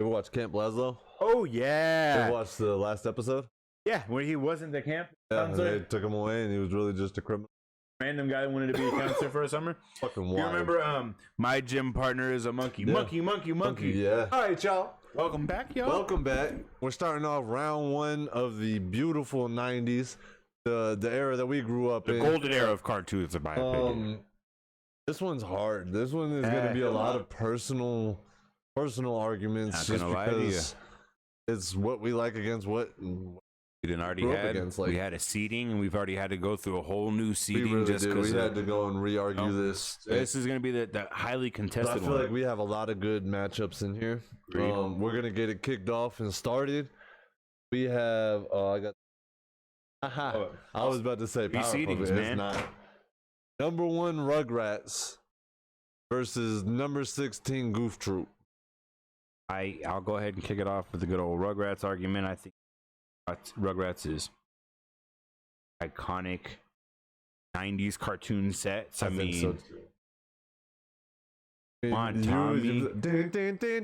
You ever watch Camp Lazlo? Oh You yeah. ever watched the last episode? Yeah, when he wasn't the camp Yeah, counselor, they took him away, and he was really just a criminal. random guy that wanted to be a counselor for a summer. Fucking You wild. remember my gym partner is a monkey. Yeah. Monkey. Yeah. All right, y'all. Welcome back, y'all. Welcome back. We're starting off round one of the beautiful 90s, the era that we grew up The in. golden era of cartoons, in my opinion. This one's hard. This one is going to be a lot of personal arguments, Not just gonna lie to because it's what we like against what We didn't already grew up had against, like- we had a seating, and we've already had to go through a whole new we seating really just did. because We had to go and re-argue this. This is going to be the highly But contested I feel one. like we have a lot of good matchups in here. Agreed. We're going to get it kicked off and started. We have, I got, I was about to say Three Powerpuff, seedings, it's man. not. Number 1 Rugrats versus number 16 Goof Troop. I'll go ahead and kick it off with the good old Rugrats argument. I think Rugrats is iconic 90s cartoon sets. I think mean, so, too. Come on, You- Tommy.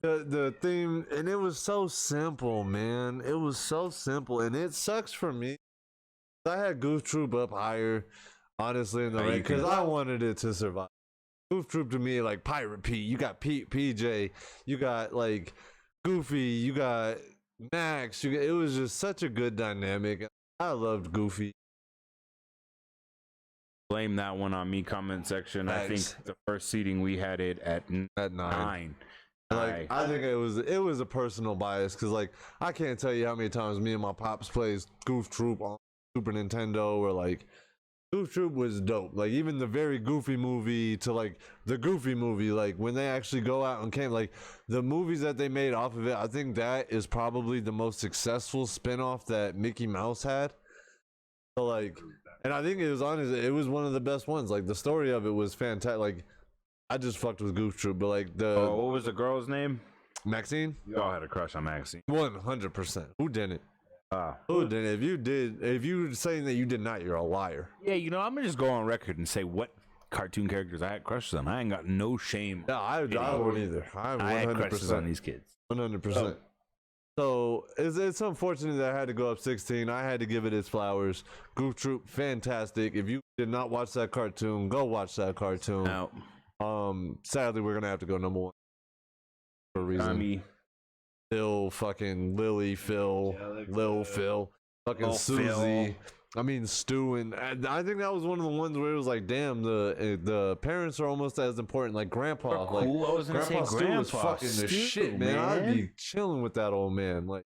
The theme, and it was so simple, man. It was so simple, and it sucks for me. I had Goof Troop up higher, honestly, in the Oh, you rank because can- I wanted it to survive. Goof Troop to me, like Pirate Pete, you got PJ, you got like Goofy, you got Max. It was just such a good dynamic. I loved Goofy. blame that one on me. Comment section. I Thanks. think the first seating we had it at At 9. 9. Like I think it was a personal bias because like I can't tell you how many times me and my pops plays Goof Troop on Super Nintendo, or like Goof Troop was dope. Like even the very Goofy movie to like the Goofy movie, like when they actually go out and camp, like the movies that they made off of it, I think that is probably the most successful spinoff that Mickey Mouse had. So like, and I think it was honest, it was one of the best ones. Like the story of it was fantastic. Like I just fucked with Goof Troop, but like the What was the girl's name? Maxine, We all had a crush on Maxine. 100%. Who didn't? Ah. Who didn't? If you saying that you did not, you're a liar. Yeah, I'm gonna just go on record and say what cartoon characters I had crushes on. I ain't got no shame. No, I won't either. I had crushes on these kids. 100%. So it's unfortunate that I had to go up 16. I had to give it its flowers. Goof Troop, fantastic. If you did not watch that cartoon, go watch that cartoon. Now, Sadly, we're gonna have to go number 1 for a reason. Tommy, Phil, fucking Lily, Phil, Lil Phil, fucking Lil Susie. Phil. I mean Stu, and I think that was one of the ones where it was like, damn, the parents are almost as important. Like Grandpa, like cool. I was gonna Grandpa say Stu was Grandpa fucking the Stu, shit, man. I'd be chilling with that old man. Like,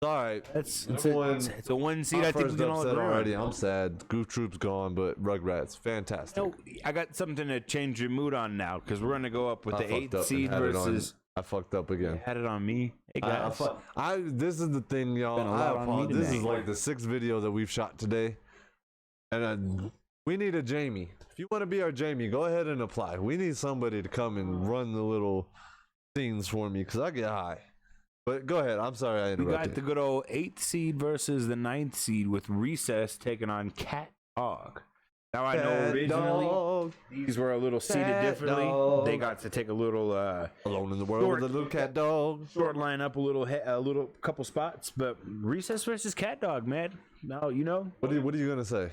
all right, It's Number a one seed. my I think we first can all upset agree on. already. I'm sad. Goof Troop's gone, but Rugrats, fantastic. No, I got something to change your mood on now because we're gonna go up with I the fucked 8th up seed and had it on. versus. I fucked up again. Had it on me. Hey guys. This is the thing, y'all. Been a lot on me This today. is like the 6th video that we've shot today, and we need a Jamie. If you want to be our Jamie, go ahead and apply. We need somebody to come and run the little scenes for me because I get high. But go ahead. I'm sorry I We interrupted. got the good old 8th seed versus the 9th seed with Recess taking on Cat Dog. Now I know Cat originally dog, these were a little seated Cat differently. dog. They got to take a little alone in the world with a little cat dog. short line up a little couple spots, but Recess versus Cat Dog, man. Now What are you gonna say?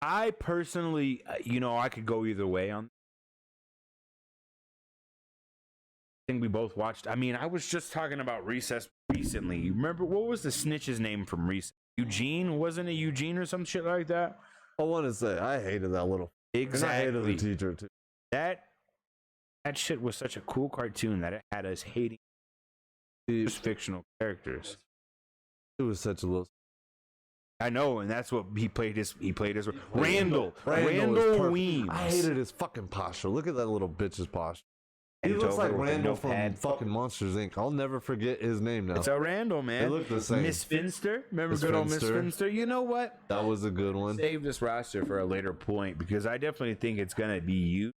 I personally, I could go either way on. I think we both watched. I mean, I was just talking about Recess recently. You remember what was the snitch's name from Recess? Eugene, wasn't it Eugene or some shit like that? I want to say I hated that little. And I hated the Exactly. teacher too. That shit was such a cool cartoon that it had us hating just fictional characters. It was such a little. I know, and that's what he played his Randall Randall was perfect. Weems. I hated his fucking posture. Look at that little bitch's posture. He Bent looks over like with a Randall from notepad. fucking Monsters Inc. I'll never forget his name now. It's a Randall, man. They look the same. Miss Finster, remember Miss good old Miss Finster. Finster? You know what? That was a good one. Save this roster for a later point because I definitely think it's gonna be you.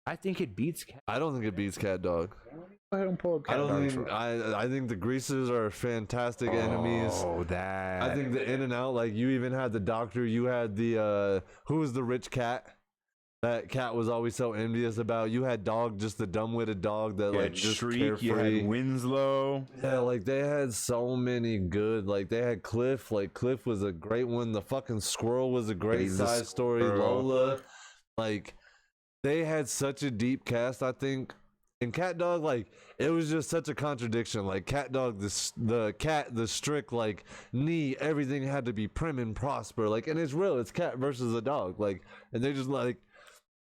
I think it beats Cat. I don't think it beats Cat Dog. Go ahead and pull up I Cat don't Dog's think. roster. I think the Greasers are fantastic enemies. Oh, that. I think the In and Out, like you even had the doctor. You had the who was the rich cat that Cat was always so envious about. You had Dog, just the dumb-witted dog that You like had just Shriek, carefree. you had Winslow. Yeah, like they had so many good. Like they had Cliff. Like Cliff was a great one. The fucking squirrel was a great He's a side story. squirrel. Lola, like they had such a deep cast. I think. And Cat Dog, like it was just such a contradiction. Like Cat Dog, the cat, the strict like knee, everything had to be prim and prosper. Like, and it's real. It's cat versus a dog. Like, and they just like.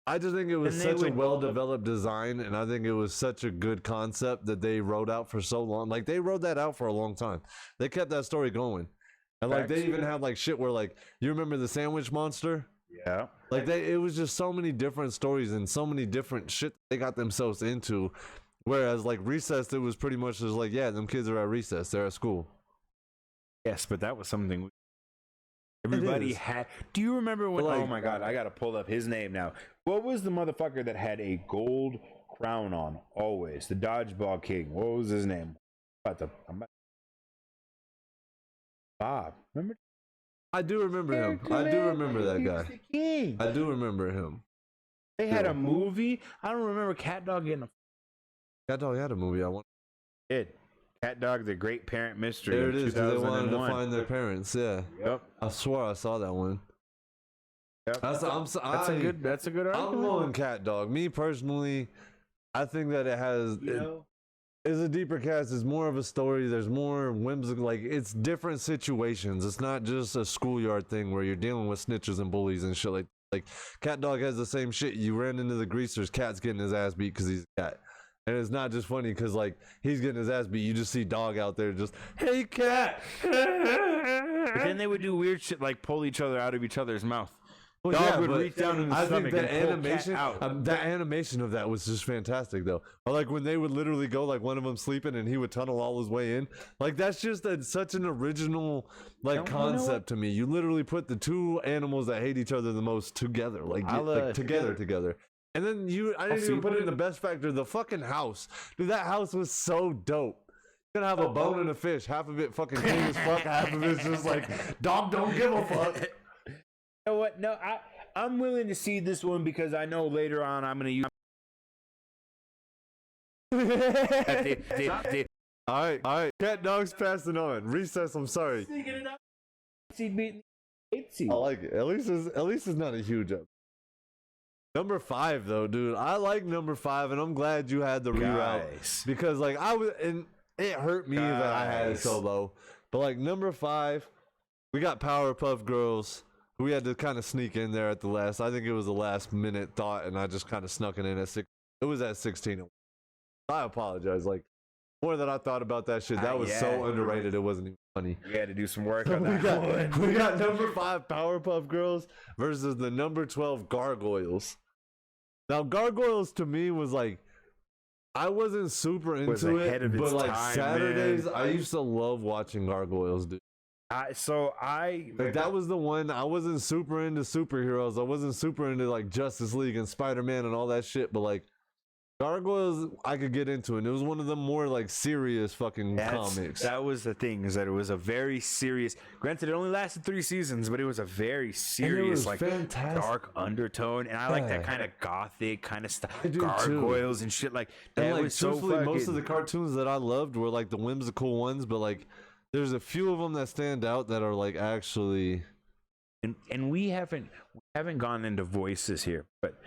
I just think it was such a well-developed design, and I think it was such a good concept that they wrote out for so long. Like they wrote that out for a long time. They kept that story going, and like they even had like shit where like you remember the sandwich monster? Yeah. Like it was just so many different stories and so many different shit they got themselves into. Whereas like Recess, it was pretty much just like, yeah, them kids are at recess, they're at school. Yes, but that was something everybody had. Do you remember when? Like, oh my god, I gotta pull up his name now. What was the motherfucker that had a gold crown on always? The dodgeball king. What was his name? Bob. Remember? I do remember him. I do remember that guy. The king. I do remember him. They had a movie. I don't remember Cat Dog getting a. Cat Dog had a movie. I want. Did Cat Dog: The Great Parent Mystery? There it is. 'Cause they wanted to 2001. find their parents. Yeah. Yep. I swore I saw that one. Yep. That's a good. That's a good I'm argument. going Cat Dog. Me personally, I think that it has. It's a deeper cast. It's more of a story. There's more whimsical. Like it's different situations. It's not just a schoolyard thing where you're dealing with snitches and bullies and shit. Like Cat Dog has the same shit. You ran into the greasers. Cat's getting his ass beat because he's a cat. And it's not just funny because like he's getting his ass beat. You just see Dog out there just, hey Cat. But then they would do weird shit like pull each other out of each other's mouth. Well, Dog would but reach down in the I stomach think the and pull animation, Cat out. that animation of that was just fantastic, though. Or like when they would literally go, like one of them sleeping, and he would tunnel all his way in. Like that's just such an original like concept to me. You literally put the two animals that hate each other the most together, like together. And then I didn't even put it in the best factor. The fucking house, dude. That house was so dope. You're gonna have a bone and a fish. Half of it fucking clean as fuck. Half of it's just like dog don't give a fuck. You know what? No, I'm willing to see this one because I know later on I'm gonna use. All right. Cat Dog's passing on. Recess. I'm sorry. I like it. At least it's not a huge up. Number 5 though, dude. I like number 5, and I'm glad you had the reroute because like I was, and it hurt me that I had it so low. But like number 5, we got Powerpuff Girls. We had to kind of sneak in there at the last. I think it was a last minute thought, and I just kind of snuck it in at 6. It was at 16. I apologize. Like more than I thought about that shit. That was so underrated. It wasn't even funny. We had to do some work on that. We got number 5 Powerpuff Girls versus the number 12 Gargoyles. Now Gargoyles to me was like, I wasn't super into it, but like Saturdays, man. I used to love watching Gargoyles, dude. Like that was the one. I wasn't super into superheroes. I wasn't super into like Justice League and Spider-Man and all that shit. But like Gargoyles, I could get into, and it was one of the more like serious fucking comics. That was the thing, is that it was a very serious. Granted, it only lasted 3 seasons, but it was a very serious, like fantastic. Dark undertone, and I like that kind of gothic kind of stuff. Gargoyles and shit like that. And like, was so fucking... most of the cartoons that I loved were like the whimsical ones, but like. There's a few of them that stand out that are like actually, and we haven't gone into voices here, but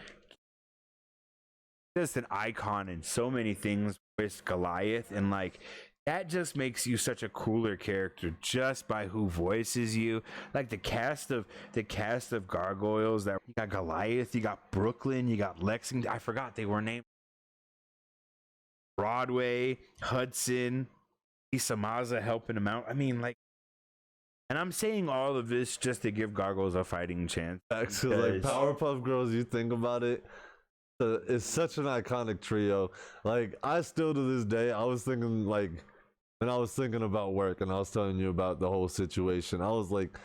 just an icon in so many things with Goliath, and like that just makes you such a cooler character just by who voices you. Like the cast of Gargoyles, that you got Goliath, you got Brooklyn, you got Lexington. I forgot they were named. Broadway, Hudson. Lisa Maza helping him out. I mean, like, and I'm saying all of this just to give Gargoyles a fighting chance. Actually, like Powerpuff Girls, you think about it, it's such an iconic trio. Like, I still to this day, I was thinking like, when I was thinking about work and I was telling you about the whole situation, I was like,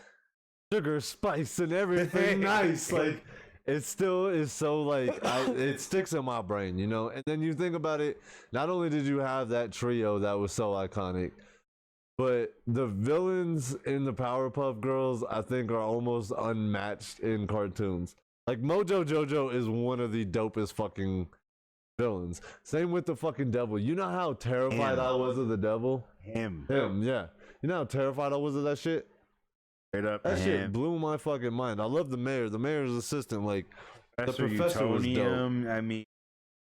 sugar, spice, and everything nice. Like, it still is so like, it sticks in my brain, you know? And then you think about it, not only did you have that trio that was so iconic, but the villains in the Powerpuff Girls, I think, are almost unmatched in cartoons. Like Mojo Jojo is one of the dopest fucking villains. Same with the fucking devil. You know how terrified I was of the devil? Him, Yeah. You know how terrified I was of that shit? straight up. That shit blew my fucking mind. I love the mayor. The mayor's assistant, like Professor the professor was dope. Utonium, I mean,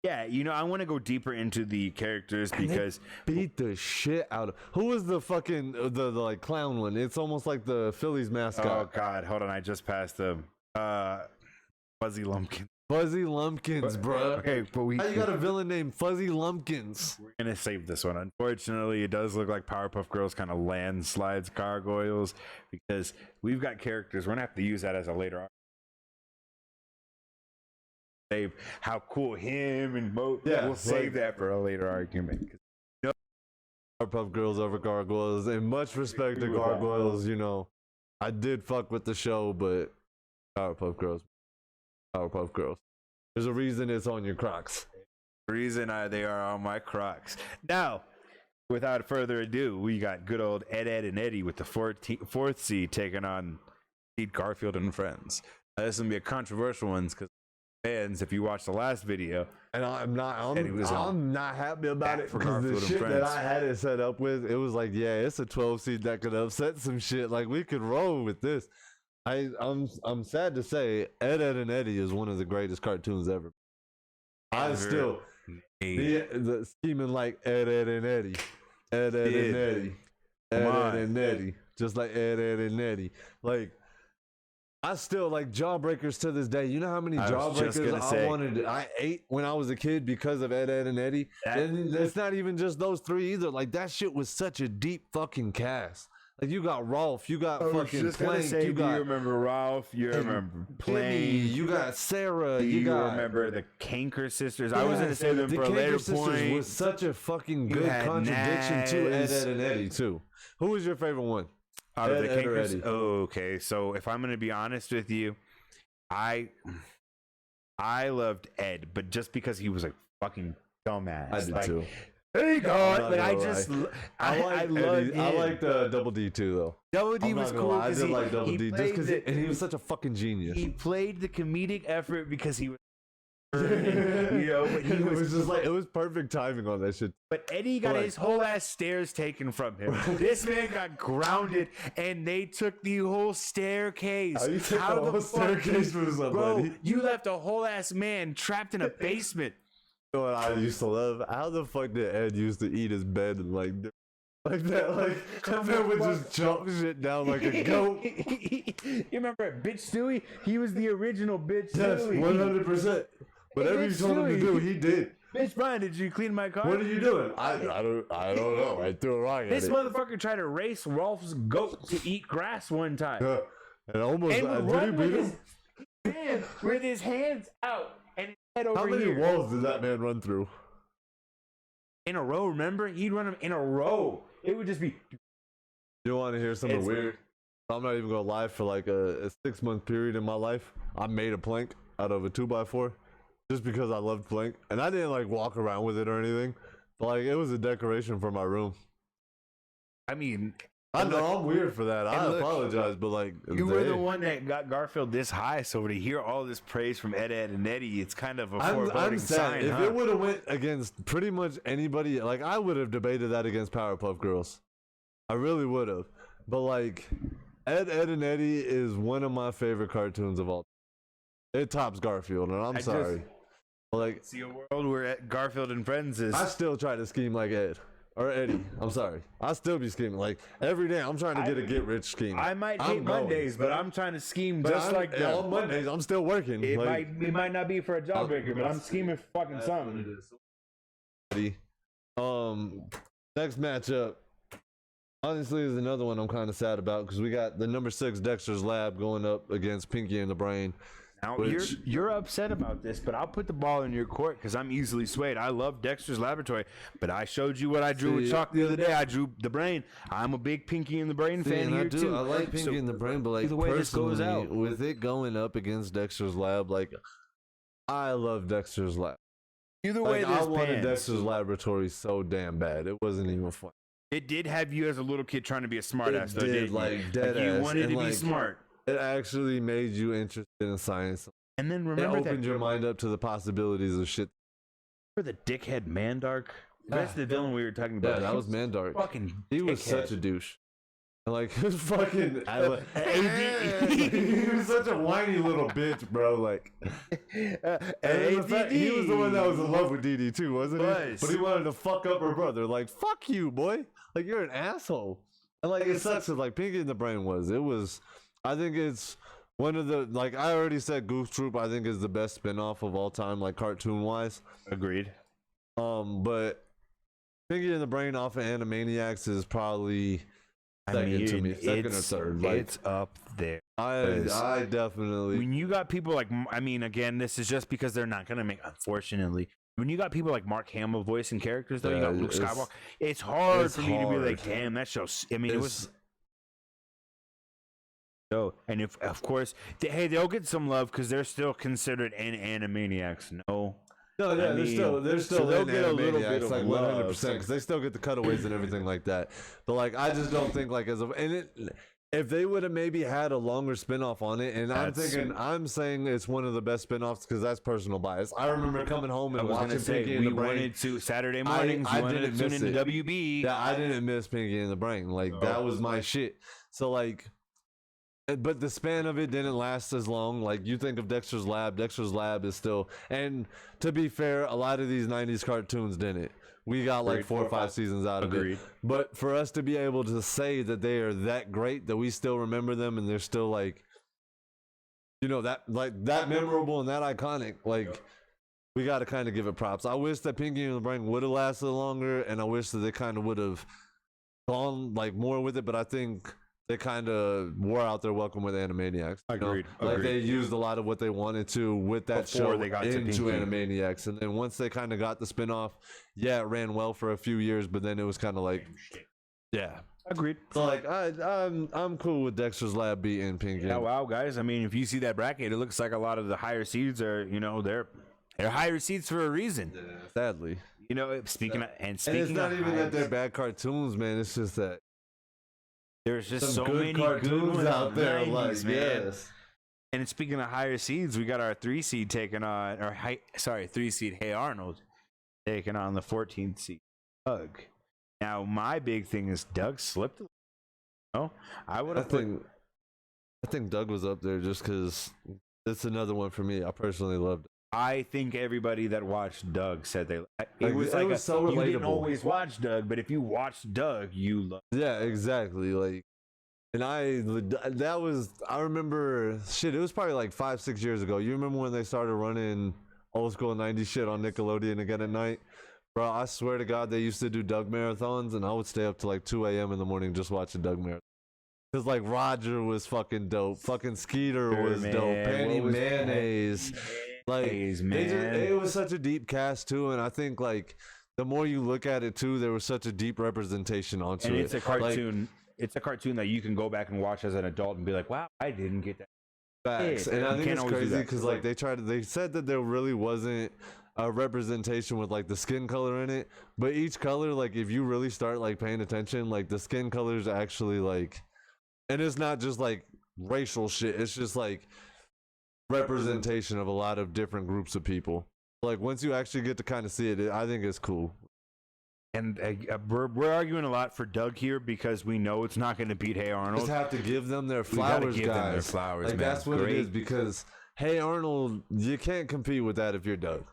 yeah, you know, I want to go deeper into the characters because Beat the shit out of. Who was the fucking the like clown one? It's almost like the Phillies mascot. oh god, hold on, I just passed them. Fuzzy Lumpkin. Fuzzy Lumpkins, bro. Okay, but How you got a villain named Fuzzy Lumpkins? we're gonna save this one. Unfortunately, it does look like Powerpuff Girls kind of landslides gargoyles because we've got characters. We're gonna have to use that as a later. Save how cool him and Mo. Yeah, we'll save that for a later argument. Powerpuff Girls over Gargoyles. And much respect to Gargoyles, you know. I did fuck with the show, but Powerpuff Girls. Powerpuff Girls. There's a reason it's on your Crocs. The reason they are on my Crocs. Now, without further ado, we got good old Ed, and Eddie with the fourth seed taking on Garfield and Friends. Now, this is gonna be a controversial one because fans, if you watched the last video, And I'm not happy about it for because the Garfield and shit that Friends. I had it set up with, it was like, yeah, it's a 12 seed that could upset some shit. Like we could roll with this. I'm sad to say, Ed, and Eddie is one of the greatest cartoons ever. I still the scheming like Ed, and Eddie, Ed, and Eddie, Ed, and Eddie, just like Ed, and Eddie. Like I still like Jawbreakers to this day. You know how many Jawbreakers I ate when I was a kid because of Ed, and Eddie? And it's not even just those three either. Like that shit was such a deep fucking cast. Like you got Rolf, you got fucking Plank, you got. You remember Ralph? You remember Plank? You got Sarah. You got remember the Kanker sisters? I was gonna say them for a later point. Was such a fucking good contradiction to Ed, and Eddie too. Who was your favorite one? Out of the Kankers? Oh, okay. So if I'm gonna be honest with you, I loved Ed, but just because he was a fucking dumbass. I did too. Hey God! Like I liked Double D too, though. Double D was cool. I did like Double D just because, and he was such a fucking genius. He played the comedic effort because he was, you know, but he it was just like it was perfect timing on that shit. But Eddie got his whole ass stairs taken from him. This man got grounded, and they took the whole staircase. How you took the whole staircase for somebody? Bro, you left a whole ass man trapped in a basement. You know what I used to love? How the fuck did Ed used to eat his bed and like that? Like that man would just chop shit down like a goat. You remember Bitch Stewie? He was the original Bitch Stewie. Yes, 100%. Whatever you told him to do, he did. Bitch Brian, did you clean my car? What are you doing? I don't know. I threw a rock at This it. motherfucker tried to race Rolf's goat to eat grass one time. And almost And would run did he beat with him? his hand with his hands out and his head over How many here. walls did that man run through? In a row, remember? He'd run them in a row. It would just be. You want to hear something weird? I'm not even gonna lie. For like a 6-month period in my life, I made a plank out of a 2x4 just because I loved plank, and I didn't like walk around with it or anything. But like it was a decoration for my room. I mean, I know I'm weird for that. I look, apologize, but like you were the one that got Garfield this high, so to hear all this praise from Ed, and Eddie, it's kind of a foreboding I'm sad. sign. If it would have went against pretty much anybody, like I would have debated that against Powerpuff Girls. I really would have. But like Ed, and Eddie is one of my favorite cartoons of all time. It tops Garfield, and I'm sorry. Like see a world where Garfield and Friends is. I still try to scheme like Ed. Or Eddie, I'm sorry. I still be scheming. Like every day, I'm trying to get a get rich scheme. I might hate Mondays, but I'm trying to scheme just like them. On Mondays, I'm still working. It might not be for a jawbreaker, but I'm scheming for fucking something. Next matchup, honestly, is another one I'm kind of sad about because we got the number 6 Dexter's Lab going up against Pinky and the Brain. Now you're upset about this, but I'll put the ball in your court because I'm easily swayed. I love Dexter's Laboratory, but I showed you what I drew with chalk the other day. I drew the Brain. I'm a big Pinky and the Brain fan here too. I like Pinky and the Brain, but like the way this goes personally, out with it going up against Dexter's Lab, like I love Dexter's Lab. Either way, I wanted Dexter's Laboratory so damn bad. It wasn't even fun. It did have you as a little kid trying to be a smartass, though, didn't like you? Dead like you ass. wanted and to be smart. It actually made you interested in science. And then It remember opened that your mind up to the possibilities of shit. for the dickhead Mandark. That's the villain we were talking about. Yeah, that was Mandark. Fucking He was dickhead. such a douche. And like his fucking AD. he was such a whiny little bitch, bro. Like, and the fact, he was the one that was in love with DD too, wasn't he? But he wanted to fuck up her brother. Like, fuck you, boy. Like, you're an asshole. And like, it sucks. 'Cause, like, Pinky and the Brain was. I think it's one of the, like, I already said, Goof Troop. I think is the best spinoff of all time, like cartoon wise. Agreed. But Pinky and the Brain off of Animaniacs is probably. Second or third. Like, it's up there. I definitely. When you got people like, I mean, again, this is just because they're not gonna make. Unfortunately, when you got people like Mark Hamill voicing characters, though, you got Luke Skywalker. It's hard for me to be like, damn, that show. I mean, it was. So, and if of course, they'll get some love because they're still considered Animaniacs. No. No, yeah, they're still so they'll get a little bit of like love, 100% because they still get the cutaways and everything like that. But like, I just don't think like if they would have maybe had a longer spinoff on it, and I'm saying it's one of the best spinoffs because that's personal bias. I remember coming home and watching Pinky and the Brain. Wanted to Saturday mornings. I didn't tune into WB. Yeah, I didn't miss Pinky and the Brain. Like that was my shit. So like. But the span of it didn't last as long. Like you think of Dexter's Lab. Dexter's Lab is still, and to be fair, a lot of these 90s cartoons didn't. We got like 4 or 5 seasons out of it. But for us to be able to say that they are that great, that we still remember them and they're still like, you know, that memorable and that iconic, like we got to kind of give it props. I wish that Pinky and the Brain would have lasted longer, and I wish that they kind of would have gone like more with it. But I think they kind of wore out their welcome with Animaniacs. Agreed. Like they used a lot of what they wanted to with that Before show they got into Animaniacs, and then once they kind of got the spinoff, yeah, it ran well for a few years, but then it was kind of like, yeah, agreed. So like I'm cool with Dexter's Lab beating Pinky. Yeah, wow, guys. I mean, if you see that bracket, it looks like a lot of the higher seeds are, you know, they're higher seeds for a reason. Yeah, sadly, you know. Speaking it's not even that they're bad cartoons, man. It's just that. There's just so good many cartoons good ones out there, 90s, like, man. yes. And speaking of higher seeds, we got our 3 seed taking on, 3 seed Hey Arnold taking on the 14th seed Doug. Now, my big thing is Doug slipped. No, I think Doug was up there just because it's another one for me. I personally loved it. I think everybody that watched Doug said they. It was so relatable. You didn't always watch Doug, but if you watched Doug, you loved. Yeah, exactly. Like, and I remember shit. It was probably like 5-6 years ago. You remember when they started running old school 90s shit on Nickelodeon again at night? Bro, I swear to God, they used to do Doug marathons, and I would stay up to like 2 a.m. in the morning just watching Doug marathon. Cause like Roger was fucking dope, fucking Skeeter was dope, Penny Mayonnaise. Like it was such a deep cast too, and I think like the more you look at it too, there was such a deep representation onto it. And it's a cartoon. It's a cartoon that you can go back and watch as an adult and be like, "Wow, I didn't get that." Facts, and I think it's crazy because like they said that there really wasn't a representation with like the skin color in it, but each color, like if you really start like paying attention, like the skin colors actually like, and it's not just like racial shit. It's just like representation of a lot of different groups of people. Like once you actually get to kind of see it, I think it's cool. And we're arguing a lot for Doug here because we know it's not going to beat Hey Arnold. Just have to give them their flowers, guys. Them their flowers, like man. That's what it is, because Hey Arnold, you can't compete with that if you're Doug.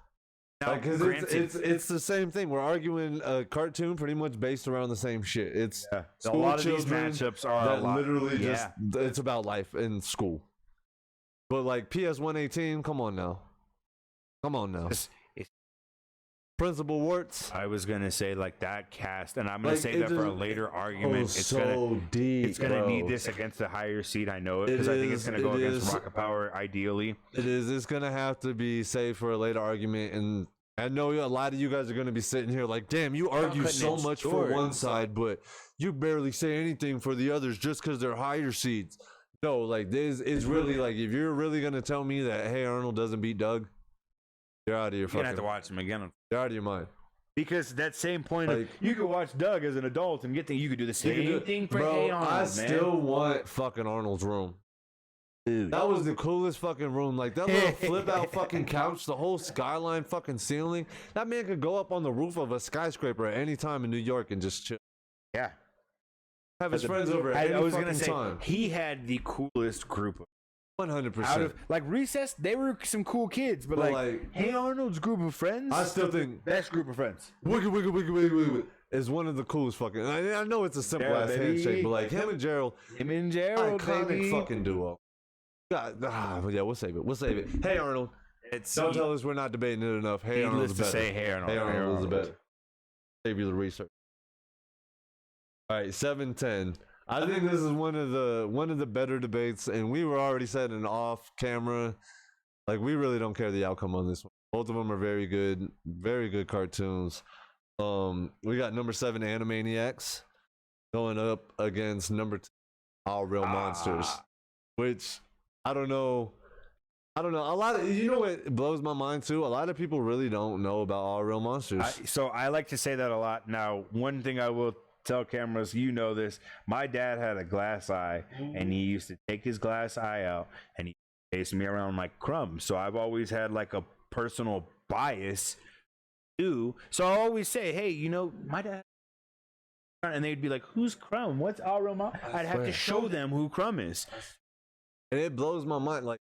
Because it's the same thing. We're arguing a cartoon pretty much based around the same shit. It's a lot of these matchups are literally just it's about life in school. But like PS 118, come on now. Principal Warts. I was gonna say like that cast, and I'm gonna say that for a later argument. It's gonna need this against the higher seed. I know it because I think it's gonna go against Rocket Power ideally. It is. It's gonna have to be saved for a later argument, and I know a lot of you guys are gonna be sitting here like, damn, you argue so much for one side, but you barely say anything for the others just because they're higher seeds. No, like this is really like if you're really gonna tell me that Hey Arnold doesn't beat Doug, you're out of your fucking. You're gonna have to watch him again. You're out of your mind. Because that same point of you could watch Doug as an adult and get you could do the same thing for Hey Arnold. I still want fucking Arnold's Room. Dude. That was the coolest fucking room. Like that little flip out fucking couch, the whole skyline fucking ceiling. That man could go up on the roof of a skyscraper at any time in New York and just chill. Yeah. Have his friends over at any fucking say, time. he had the coolest group of 100%. out of like Recess, they were some cool kids, but like Hey Arnold's group of friends, I still think best group of friends. Wiggle is one of the coolest fucking. I know it's a simple ass handshake, but like him and Gerald, iconic baby. fucking duo. God, yeah, we'll save it. Hey Arnold, don't tell us we're not debating it enough. Hey Arnold's better. Say Hey Arnold. Hey Arnold is better. Save you the research. All right, 7-10. I think this is one of the better debates, and we were already setting off camera. Like we really don't care the outcome on this one. Both of them are very good cartoons. We got number 7 Animaniacs going up against number 2 All Real Monsters, which I don't know. A lot of, you know what blows my mind too? A lot of people really don't know about All Real Monsters. So I like to say that a lot. Now, one thing I will tell cameras, you know this. My dad had a glass eye, and he used to take his glass eye out, and he chased me around like Crumb. So I've always had like a personal bias too. So I always say, hey, you know, my dad. And they'd be like, who's Crumb? What's All Real Monsters? I'd have to show them who Crumb is. And it blows my mind. Like,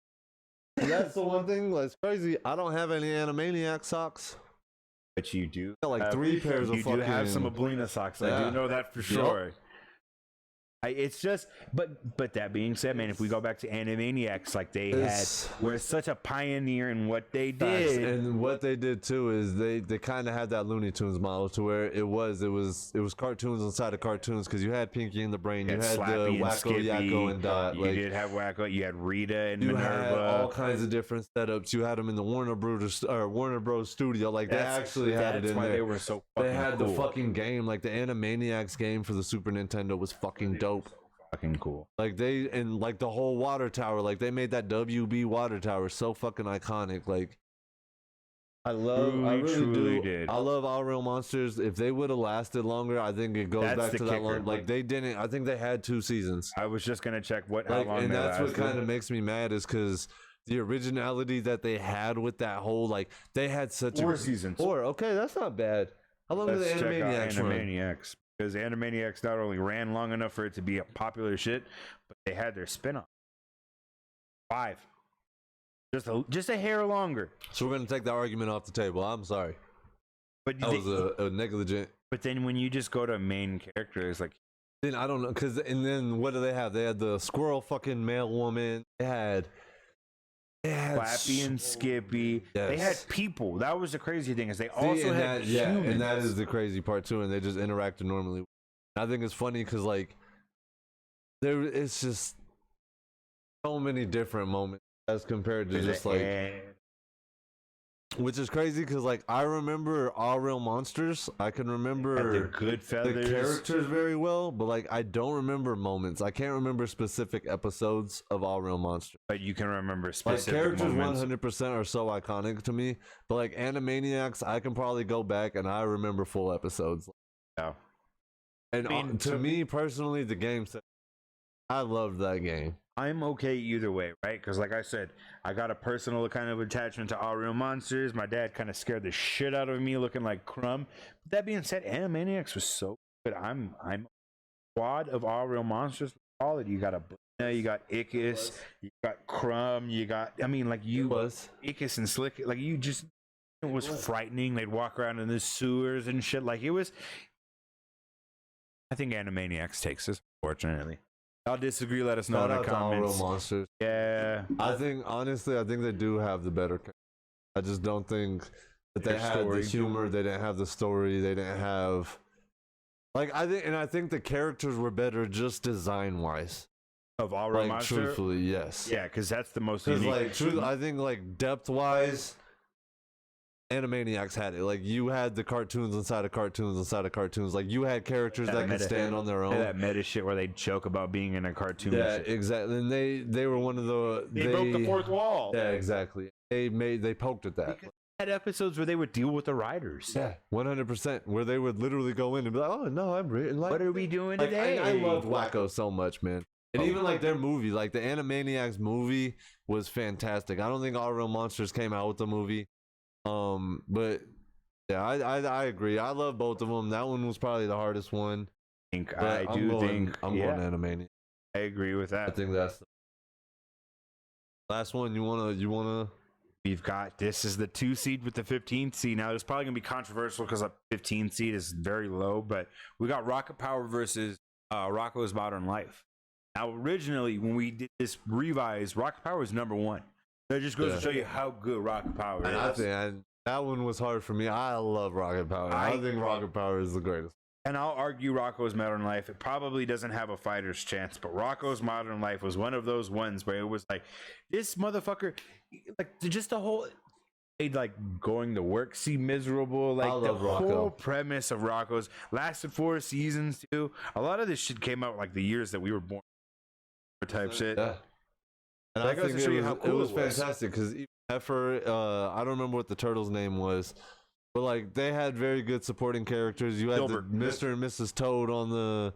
that's the one thing that's crazy. I don't have any Animaniac socks. But you do. I got like 3 pairs of fucking. You do have some Ablina socks. I do know that for sure. It's just, but that being said, man, if we go back to Animaniacs, like were such a pioneer in what they did, and what they did too is they kind of had that Looney Tunes model to where it was cartoons inside of cartoons, because you had Pinky and the Brain, you had Slappy the Wacko, Yakko, and Dot. You did have Wacko, you had Rita and you Minerva. Had all kinds of different setups. You had them in the Warner Bros. Studio. Like they actually had it in there. That's why they were so fucking They had cool. the fucking game, like the Animaniacs game for the Super Nintendo was fucking dope. Fucking cool. Like like the whole water tower, like they made that WB water tower so fucking iconic. Like I really did. I love All Real Monsters. If they would have lasted longer, I think it goes back to that long. Like they didn't. I think they had 2 seasons. I was just gonna check how long. And that's lasted. what kind of makes me mad is because the originality that they had with that whole, like they had such 4 seasons. 4. Okay, that's not bad. How long did the Animaniacs run? Because Animaniacs not only ran long enough for it to be a popular shit, but they had their spin-off. 5. Just a hair longer. So we're gonna take that argument off the table. I'm sorry. But that was a negligent. But then when you just go to main characters, like then I don't know, and then what do they have? They had the squirrel fucking male woman. They had Flappy and Skippy. Yes. They had people. That was the crazy thing, is they also had humans. Yeah, and that is the crazy part too. And they just interacted normally. I think it's funny because like it's just so many different moments as compared to just like, which is crazy because like I remember All Real Monsters. I can remember the Goodfellas, the characters very well, but like I don't remember moments. I can't remember specific episodes of All Real Monsters. But you can remember specific characters. moments. 100% are so iconic to me. But like Animaniacs, I can probably go back and I remember full episodes. Yeah. And to me personally, the game, I loved that game. I'm okay either way, right? Because like I said, I got a personal kind of attachment to All Real Monsters. My dad kind of scared the shit out of me looking like Crumb. But that being said, Animaniacs was so good. I'm squad of All Real Monsters. All it. You got you got Ickis, you got Crumb, you got Ickis and Slick. Like it was frightening. They'd walk around in the sewers and shit. Like it was. I think Animaniacs takes this, fortunately. I'll disagree. Let us know in the comments. All Real Monsters. Yeah. I think they do have the better. I just don't think that they had the humor. They didn't have the story. They didn't have I think the characters were better just design wise. Of All Real Monsters. Truthfully, yes. Yeah, because that's the most unique. I think like depth wise, Animaniacs had it. Like you had the cartoons inside of cartoons inside of cartoons. Like you had characters that could stand on their own. That meta shit where they joke about being in a cartoon. Yeah, exactly. And they were one of the. They broke the fourth wall. Yeah, exactly. They poked at that. Because they had episodes where they would deal with the writers. Yeah, 100%. Where they would literally go in and be like, "Oh no, I'm written like. What are we doing today?" I loved Wacko so much, man. And even like their movie, like the Animaniacs movie was fantastic. I don't think All Real Monsters came out with the movie. But yeah, I agree. I love both of them. That one was probably the hardest one. I'm going Animaniacs. I agree with that. I think that's the last one. You wanna We've got, this is the 2 seed with the 15th seed. Now it's probably gonna be controversial because a 15 seed is very low, but we got Rocket Power versus Rocko's Modern Life. Now originally when we did this revise, Rocket Power was number 1. That just goes to show you how good Rocket Power is. I think that one was hard for me. I love Rocket Power. I think Rocket Power is the greatest. And I'll argue Rocko's Modern Life, it probably doesn't have a fighter's chance, but Rocko's Modern Life was one of those ones where it was like, this motherfucker, like, just the whole, like, going to work seem miserable. Like, the whole premise of Rocko's lasted 4 seasons, too. A lot of this shit came out, like, the years that we were born, type shit. Yeah. And I think it was fantastic because Heifer, I don't remember what the turtle's name was. But like they had very good supporting characters. You had Mr. and Mrs. Toad on the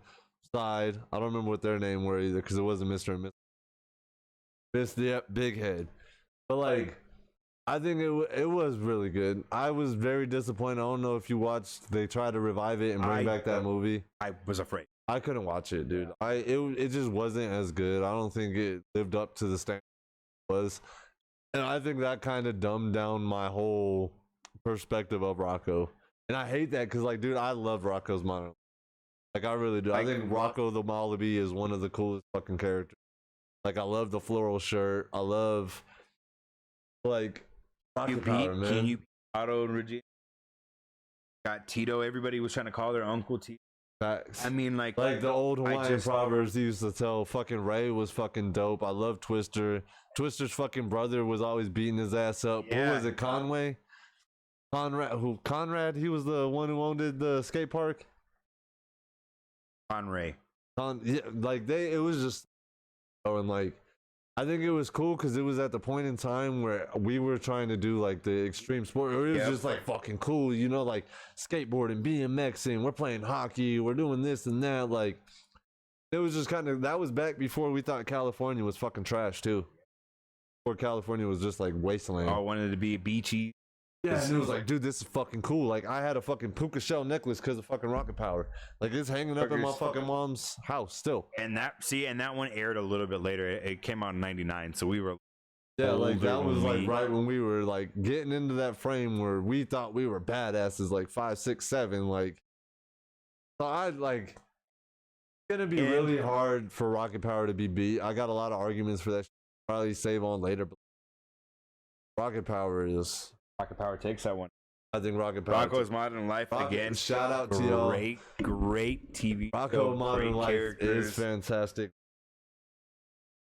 side. I don't remember what their name were either because it wasn't Mr. and Mrs. Big Head. But like, I think it was really good. I was very disappointed. I don't know if you watched. They tried to revive it and bring back that movie. I was afraid. I couldn't watch it, dude. It just wasn't as good. I don't think it lived up to the standard it was, and I think that kind of dumbed down my whole perspective of Rocko. And I hate that because, like, dude, I love Rocko's Modern. Like, I really do. I think Rocko the Wallaby is one of the coolest fucking characters. Like, I love the floral shirt. I love, like, Rocket Power, man. Can you beat Otto and Regina? Got Tito. Everybody was trying to call their uncle Tito. Facts. I mean, like the old Hawaiian proverbs he used to tell. Fucking Ray was fucking dope. I love Twister. Twister's fucking brother was always beating his ass up. Yeah. What was it, Conway? Conrad, he was the one who owned the skate park. Conray. Yeah, like it was just, and like, I think it was cool because it was at the point in time where we were trying to do like the extreme sport. It was just like fucking cool, you know, like skateboarding, BMXing. We're playing hockey. We're doing this and that. Like, it was just kind of, that was back before we thought California was fucking trash too. Before California was just like wasteland. I wanted to be beachy. Yeah, and it was like, dude, this is fucking cool. Like, I had a fucking puka shell necklace because of fucking Rocket Power. Like, it's hanging up in my fucking mom's house still. And that one aired a little bit later. It came out in '99, so we were. Yeah, like that was like right when we were like getting into that frame where we thought we were badasses, like 5, 6, 7. Like, so I like. It's gonna be really hard for Rocket Power to be beat. I got a lot of arguments for that. Probably save on later, but Rocket Power takes that one. I think Rocket Power. Rocko's Modern Life again. Shout out to y'all. Great TV. Rocko Modern Life is fantastic.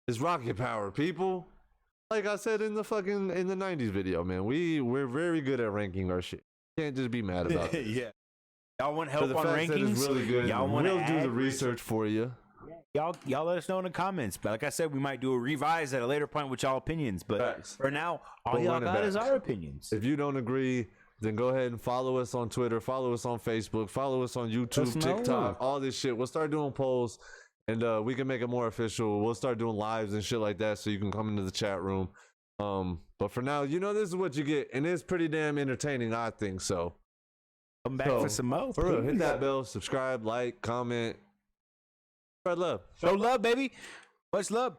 It's Rocket Power, people. Like I said in the 90s video, man. We're very good at ranking our shit. Can't just be mad about it. Yeah. Y'all want help on rankings? It's really good. We'll do the research for you. Y'all let us know in the comments. But like I said, we might do a revise at a later point with y'all opinions. But for now, all y'all got is our opinions. If you don't agree, then go ahead and follow us on Twitter, follow us on Facebook, follow us on YouTube, TikTok, all this shit. We'll start doing polls, and we can make it more official. We'll start doing lives and shit like that, so you can come into the chat room. But for now, you know, this is what you get, and it's pretty damn entertaining, I think so. Come back for some more. For real, hit that bell, subscribe, like, comment. Spread love. Show love, baby. Much love.